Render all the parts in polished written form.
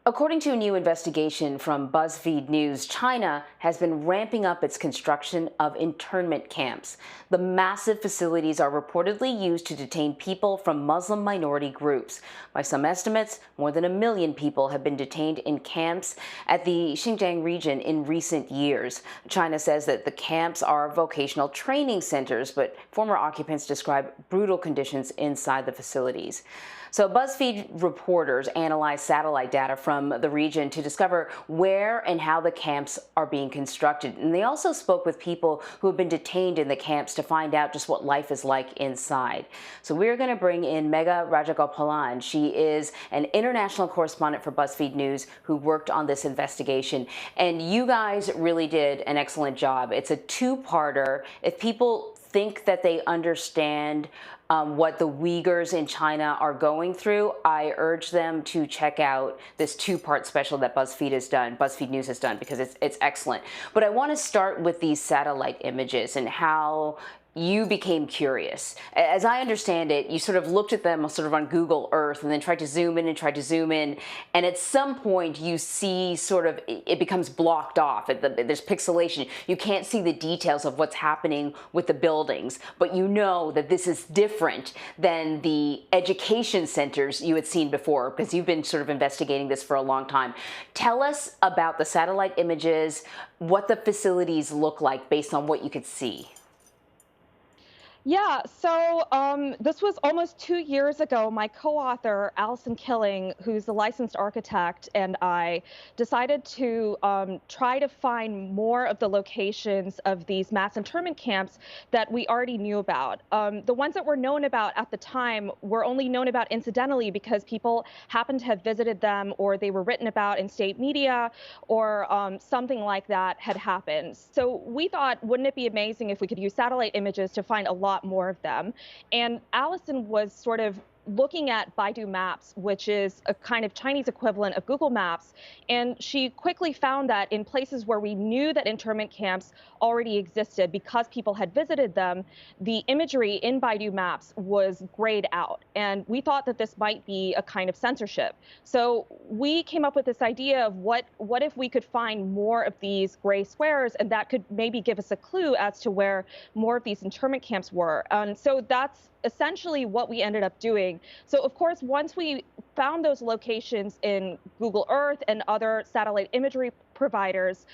According to a new investigation from BuzzFeed News, China has been ramping up its construction of internment camps. The massive facilities are reportedly used to detain people from Muslim minority groups. By some estimates, more than 1 million people have been detained in camps at the Xinjiang region in recent years. China says that the camps are vocational training centers, but former occupants describe brutal conditions inside the facilities. So BuzzFeed reporters analyzed satellite data from the region to discover where and how the camps are being constructed. And they also spoke with people who have been detained in the camps to find out just what life is like inside. So we're going to bring in Megha Rajagopalan. She is an international correspondent for BuzzFeed News who worked on this investigation. And you guys really did an excellent job. It's a two-parter. If people think that they understand what the Uyghurs in China are going through, I urge them to check out this two-part special that BuzzFeed News has done, because it's excellent. But I want to start with these satellite images and how you became curious. As I understand it, you sort of looked at them sort of on Google Earth and then tried to zoom in and tried to zoom in. And at some point you see sort of, it becomes blocked off. There's pixelation. You can't see the details of what's happening with the buildings, but you know that this is different than the education centers you had seen before, because you've been sort of investigating this for a long time. Tell us about the satellite images, what the facilities look like based on what you could see. Yeah, so this was almost 2 years ago. My co-author, Allison Killing, who's a licensed architect, and I decided to try to find more of the locations of these mass internment camps that we already knew about. The ones that were known about at the time were only known about incidentally because people happened to have visited them, or they were written about in state media, or something like that had happened. So we thought, wouldn't it be amazing if we could use satellite images to find a lot more of them? And Allison was sort of looking at Baidu Maps, which is a kind of Chinese equivalent of Google Maps, and she quickly found that in places where we knew that internment camps already existed because people had visited them, the imagery in Baidu Maps was grayed out. And we thought that this might be a kind of censorship. So we came up with this idea of what if we could find more of these gray squares, and that could maybe give us a clue as to where more of these internment camps were. And so that's essentially what we ended up doing. So of course, once we found those locations in Google Earth and other satellite imagery providers,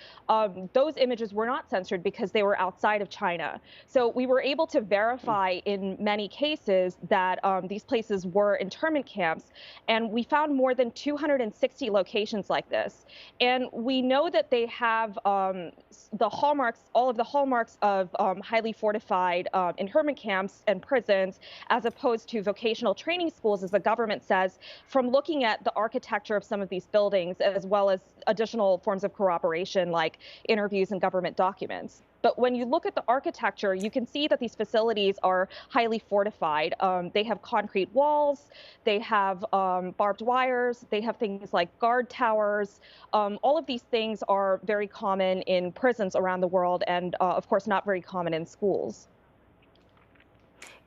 those images were not censored because they were outside of China. So we were able to verify in many cases that these places were internment camps, and we found more than 260 locations like this. And we know that they have the hallmarks, all of the hallmarks of highly fortified internment camps and prisons, as opposed to vocational training schools, as the government says, from looking at the architecture of some of these buildings, as well as additional forms of corroboration like interviews and government documents. But when you look at the architecture, you can see that these facilities are highly fortified. They have concrete walls, they have barbed wires, they have things like guard towers. All of these things are very common in prisons around the world, and of course not very common in schools.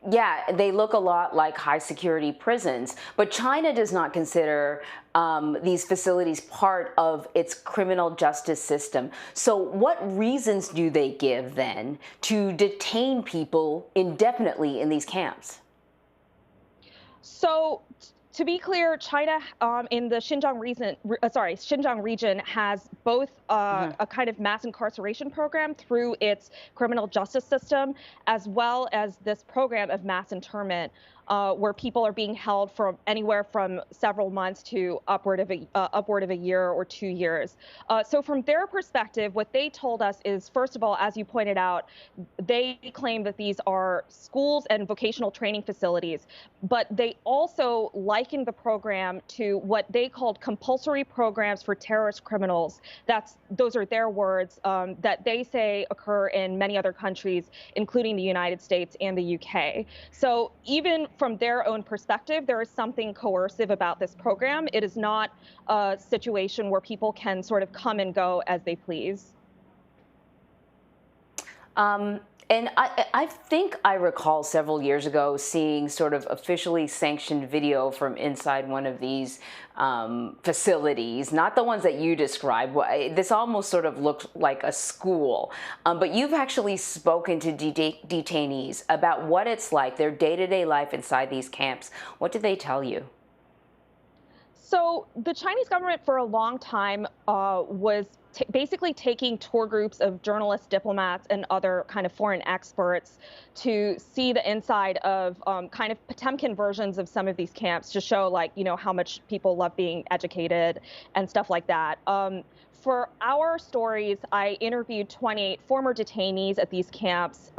Yeah, they look a lot like high security prisons, but China does not consider these facilities part of its criminal justice system. So what reasons do they give then to detain people indefinitely in these camps? So to be clear, China in the Xinjiang region has both a kind of mass incarceration program through its criminal justice system, as well as this program of mass internment, where people are being held from anywhere from several months to upward of a year or 2 years. So from their perspective, what they told us is, first of all, as you pointed out, they claim that these are schools and vocational training facilities, but they also liken the program to what they called compulsory programs for terrorist criminals. Those are their words, that they say occur in many other countries, including the United States and the UK. So even from their own perspective, there is something coercive about this program. It is not a situation where people can sort of come and go as they please. And I think I recall several years ago seeing sort of officially sanctioned video from inside one of these facilities, not the ones that you described. This almost sort of looked like a school. But you've actually spoken to detainees about what it's like, their day-to-day life inside these camps. What did they tell you? So the Chinese government for a long time was basically taking tour groups of journalists, diplomats, and other kind of foreign experts to see the inside of kind of Potemkin versions of some of these camps to show, like, how much people love being educated and stuff like that. For our stories, I interviewed 28 former detainees at these camps.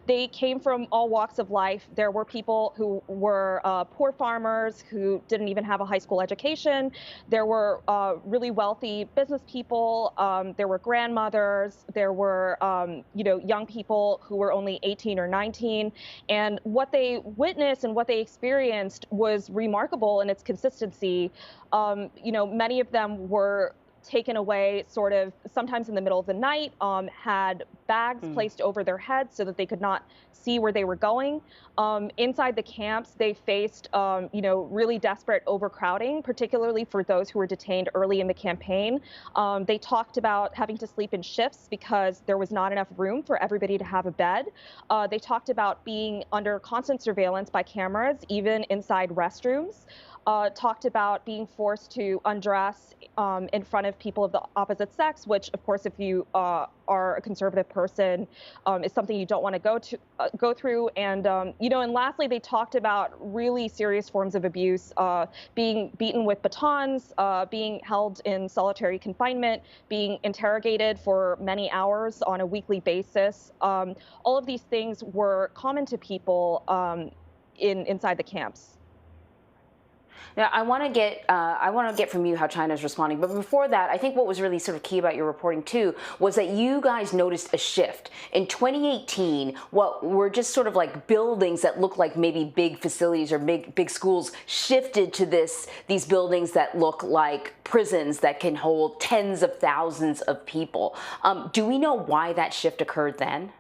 They came from all walks of life. There were people who were poor farmers who didn't even have a high school education. There were really wealthy business people. There were grandmothers. There were, young people who were only 18 or 19. And what they witnessed and what they experienced was remarkable in its consistency. Many of them were taken away sort of sometimes in the middle of the night, had bags placed over their heads so that they could not see where they were going. Inside the camps, they faced, really desperate overcrowding, particularly for those who were detained early in the campaign. They talked about having to sleep in shifts because there was not enough room for everybody to have a bed. They talked about being under constant surveillance by cameras, even inside restrooms. Talked about being forced to undress in front of people of the opposite sex, which, of course, if you are a conservative person, is something you don't want to go through. And and lastly, they talked about really serious forms of abuse, being beaten with batons, being held in solitary confinement, being interrogated for many hours on a weekly basis. All of these things were common to people inside the camps. Now, I want to get from you how China is responding. But before that, I think what was really sort of key about your reporting too was that you guys noticed a shift in 2018. What were just sort of like buildings that look like maybe big facilities or big schools shifted to these buildings that look like prisons that can hold tens of thousands of people. Do we know why that shift occurred then?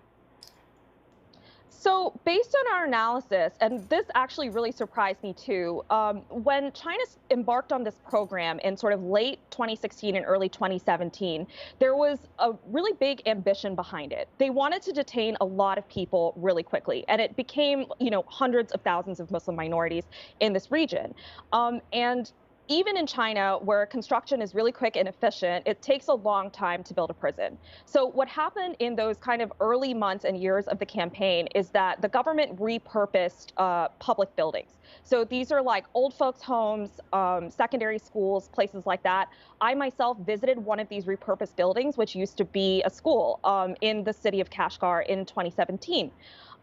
So, based on our analysis, and this actually really surprised me too, when China embarked on this program in sort of late 2016 and early 2017, there was a really big ambition behind it. They wanted to detain a lot of people really quickly, and it became, hundreds of thousands of Muslim minorities in this region. And even in China, where construction is really quick and efficient, it takes a long time to build a prison. So what happened in those kind of early months and years of the campaign is that the government repurposed public buildings. So these are like old folks' homes, secondary schools, places like that. I myself visited one of these repurposed buildings, which used to be a school in the city of Kashgar in 2017.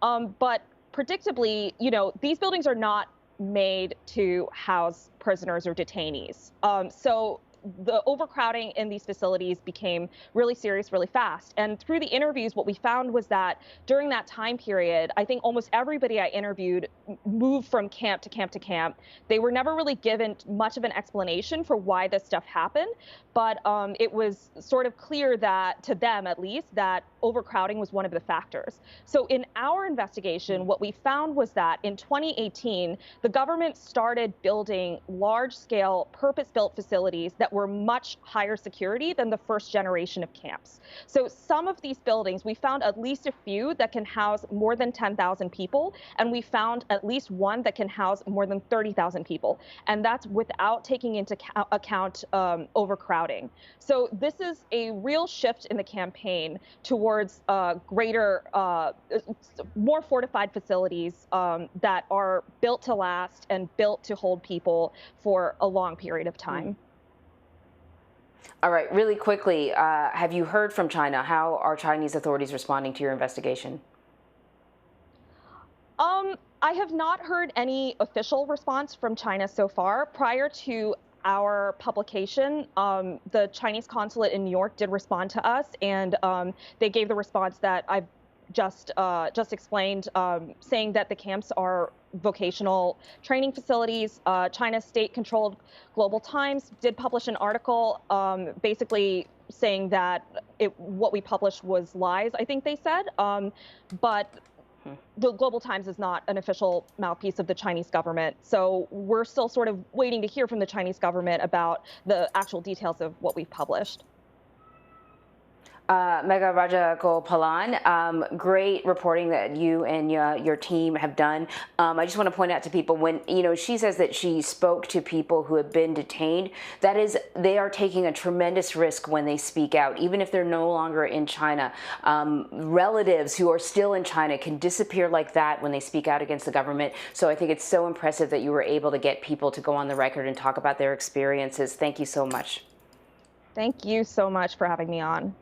But predictably, these buildings are not made to house prisoners or detainees. So the overcrowding in these facilities became really serious really fast. And through the interviews, what we found was that during that time period, I think almost everybody I interviewed moved from camp to camp to camp. They were never really given much of an explanation for why this stuff happened, but it was sort of clear that, to them at least, that overcrowding was one of the factors. So in our investigation, what we found was that in 2018, the government started building large-scale, purpose-built facilities that were much higher security than the first generation of camps. So some of these buildings, we found at least a few that can house more than 10,000 people, and we found at least one that can house more than 30,000 people. And that's without taking into account overcrowding. So this is a real shift in the campaign towards greater, more fortified facilities that are built to last and built to hold people for a long period of time. All right, really quickly, have you heard from China? How are Chinese authorities responding to your investigation? I have not heard any official response from China so far. Prior to our publication, the Chinese consulate in New York did respond to us, and they gave the response that I've just explained, saying that the camps are vocational training facilities. China's state-controlled Global Times did publish an article basically saying that what we published was lies, I think they said. But the Global Times is not an official mouthpiece of the Chinese government. So we're still sort of waiting to hear from the Chinese government about the actual details of what we've published. Megha Rajagopalan, great reporting that you and your team have done. I just want to point out to people, when she says that she spoke to people who have been detained, that is, they are taking a tremendous risk when they speak out, even if they're no longer in China. Relatives who are still in China can disappear like that when they speak out against the government. So I think it's so impressive that you were able to get people to go on the record and talk about their experiences. Thank you so much. Thank you so much for having me on.